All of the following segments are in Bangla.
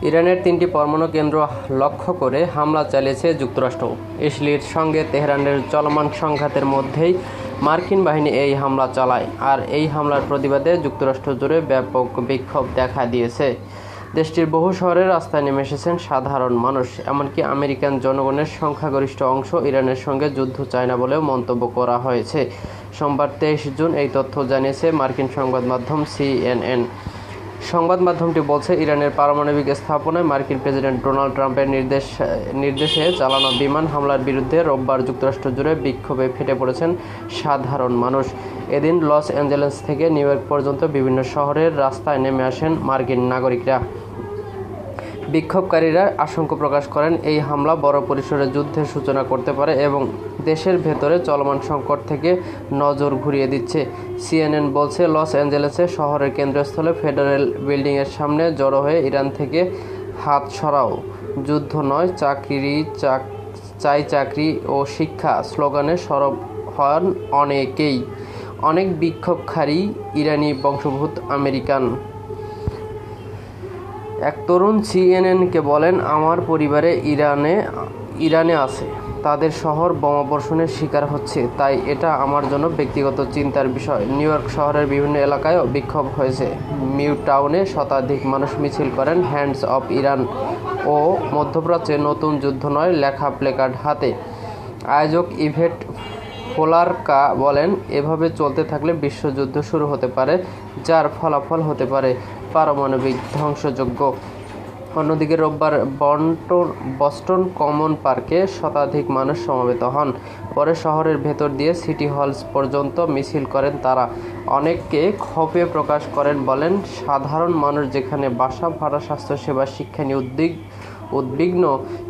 ইরানের 3টি পরমাণু কেন্দ্র লক্ষ্য করে হামলা চালিয়েছে যুক্তরাষ্ট্র। ইসরায়েলের সঙ্গে তেহরানের চলমান সংঘাতের মধ্যেই মার্কিন বাহিনী এই হামলা চালায়, আর এই হামলার প্রতিবাদে যুক্তরাষ্ট্র জুড়ে ব্যাপক বিক্ষোভ দেখা দিয়েছে। দেশটির বহু শহরে রাস্তায় নেমে এসেছেন সাধারণ মানুষ, এমনকি আমেরিকান জনগণের সংখ্যাগরিষ্ঠ অংশ ইরানের সঙ্গে যুদ্ধ চায় না বলেও মন্তব্য করা হয়েছে। সোমবার 23 জুন এই তথ্য জানিয়েছে মার্কিন সংবাদ মাধ্যম CNN। সংবাদ মাধ্যমটি বলছে, ইরানের পারমাণবিক স্থাপনায় মার্কিন প্রেসিডেন্ট ডোনাল্ড ট্রাম্পের নির্দেশে চালানো বিমান হামলার বিরুদ্ধে রোববার যুক্তরাষ্ট্র জুড়ে বিক্ষোভে ফেটে পড়েছেন সাধারণ মানুষ। এদিন লস অ্যাঞ্জেলেস থেকে নিউ ইয়র্ক পর্যন্ত বিভিন্ন শহরের রাস্তায় নেমে আসেন মার্কিন নাগরিকরা। বিক্ষোভকারীরা আশঙ্কা প্রকাশ করেন, এই হামলা বড় পরিসরে যুদ্ধের সূচনা করতে পারে এবং দেশের ভেতরে চলমান সংকট থেকে নজর ঘুরিয়ে দিচ্ছে। CNN বলছে, লস অ্যাঞ্জেলেসে শহরের কেন্দ্রস্থলে ফেডারেল বিল্ডিংয়ের সামনে জড়ো হয়ে ইরান থেকে হাত সরাও, যুদ্ধ নয়, চাকরি ও শিক্ষা স্লোগানে সরব হন অনেক বিক্ষোভকারী ইরানি বংশোদ্ভূত আমেরিকান। এক তরুণ CNN-কে বলেন, আমার পরিবারে ইরানে আছে, তাদের শহর বোমাবর্ষণের শিকার হচ্ছে, তাই এটা আমার জন্য ব্যক্তিগত চিন্তার বিষয়। নিউ ইয়র্ক শহরের বিভিন্ন এলাকায়ও বিক্ষোভ হয়েছে। মিডটাউনে শতাধিক মানুষ মিছিল করেন হ্যান্ডস অফ ইরান ও মধ্যপ্রাচ্যে নতুন যুদ্ধ নয় লেখা প্ল্যাকার্ড হাতে। আয়োজক ইভেট ফোলারকা বলেন, এভাবে চলতে থাকলে বিশ্বযুদ্ধ শুরু হতে পারে, যার ফলাফল হতে পারে পারমাণবিক ধ্বংসযজ্ঞ। অন্যদিকে রোববার বস্টন কমন পার্কে শতাধিক মানুষ সমবেত হন। পরে শহরের ভেতর দিয়ে সিটি হল পর্যন্ত মিছিল করেন তারা। অনেককে ক্ষোভে প্রকাশ করেন, বলেন, সাধারণ মানুষ যেখানে বাসা ভাড়া, স্বাস্থ্যসেবা, শিক্ষা নিয়ে উদ্বিগ্ন,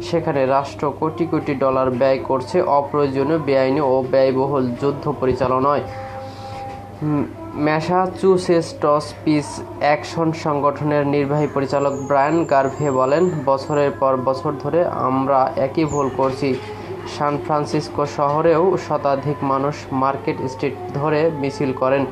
সেখানে রাষ্ট্র কোটি কোটি ডলার ব্যয় করছে অপ্রয়োজনীয়, বেআইনি ও ব্যয়বহুল যুদ্ধ পরিচালনায়। ম্যাসাচুসেটস পিস অ্যাকশন সংগঠনের নির্বাহী পরিচালক ব্রায়ান গারভে বলেন, বছরের পর বছর ধরে আমরা একই ভুল করছি। সান ফ্রান্সিসকো শহরেও শতাধিক মানুষ মার্কেট স্ট্রিট ধরে মিছিল করেন।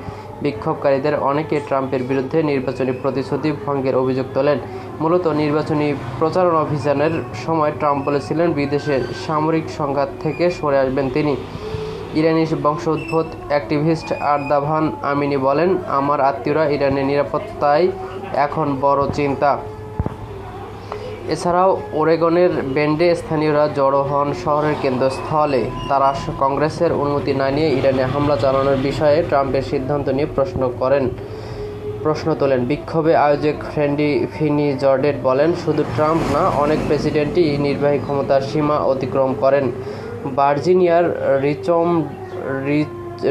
বিক্ষোভকারীদের অনেকে ট্রাম্পের বিরুদ্ধে নির্বাচনী প্রতিশ্রুতি ভঙ্গের অভিযোগ তোলেন। মূলত নির্বাচনী প্রচারণা অভিযানের সময় ট্রাম্প বলেছিলেন, বিদেশের সামরিক সংঘাত থেকে সরে আসবেন তিনি। ইরানি বংশোদ্ভূত অ্যাক্টিভিস্ট আরদাভান আমিনি বলেন, আমার আত্মীয়রা ইরানের নিরাপত্তায় এখন বড় চিন্তা। এছাড়াও ওরেগনের বেন্ডে স্থানীয়রা জড়ো হন শহরের কেন্দ্রস্থলে। তারা কংগ্রেসের অনুমতি না নিয়ে ইরানে হামলা চালানোর বিষয়ে ট্রাম্পের সিদ্ধান্ত নিয়ে প্রশ্ন তোলেন। বিক্ষোভে আয়োজক ফিনি জর্ডেট বলেন, শুধু ট্রাম্প না, অনেক প্রেসিডেন্টই নির্বাহী ক্ষমতার সীমা অতিক্রম করেন। ভার্জিনিয়ার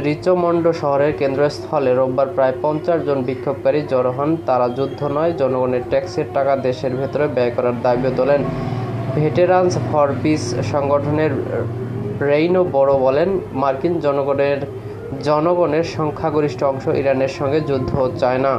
রিচমন্ড শহরের কেন্দ্রস্থলে রোববার প্রায় 50 জন বিক্ষোভকারী জড়ো হন। তারা যুদ্ধ নয়, জনগণের ট্যাক্সের টাকা দেশের ভেতরে ব্যয় করার দাবিও তোলেন। ভেটেরানস ফর পিস সংগঠনের রেইনো বড়ো বলেন, মার্কিন জনগণের সংখ্যাগরিষ্ঠ অংশ ইরানের সঙ্গে যুদ্ধ চায় না।